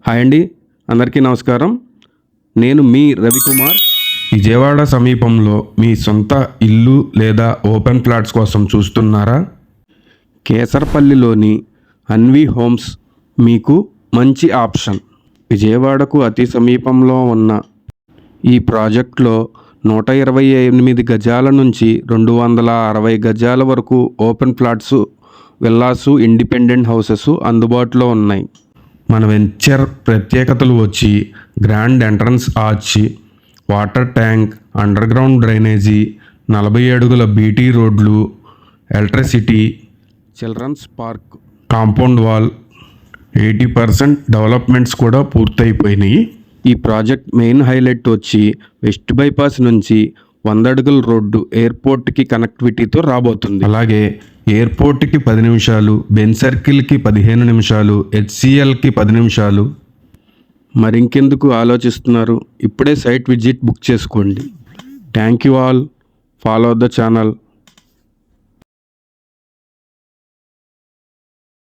Hi అండి, అందరికీ నమస్కారం. నేను మీ రవికుమార్. విజయవాడ సమీపంలో మీ సొంత ఇల్లు లేదా ఓపెన్ ప్లాట్స్ కోసం చూస్తున్నారా? కేసరపల్లిలోని అన్వి హోమ్స్ మీకు మంచి ఆప్షన్. విజయవాడకు అతి సమీపంలో ఉన్న ఈ ప్రాజెక్ట్లో 128 గజాల నుంచి 260 గజాల వరకు open plots, villas, independent houses అందుబాటులో ఉన్నాయి. మన వెంచర్ ప్రత్యేకతలు వచ్చి grand entrance arch, water tank, underground drainage, 40 అడుగుల బీటీ రోడ్లు, electricity, children's park, compound wall, 80% developments కూడా పూర్తయిపోయినాయి. ఈ ప్రాజెక్ట్ మెయిన్ హైలైట్ వచ్చి వెస్ట్ బైపాస్ నుంచి 100 అడుగుల రోడ్డు ఎయిర్పోర్ట్కి కనెక్టివిటీతో రాబోతుంది. అలాగే ఎయిర్పోర్ట్కి 10 నిమిషాలు, బెన్ సర్కిల్కి 15 నిమిషాలు, హెచ్సిఎల్కి 10 నిమిషాలు. మరింకెందుకు ఆలోచిస్తున్నారు? ఇప్పుడే సైట్ విజిట్ బుక్ చేసుకోండి. Thank you all. Follow the channel.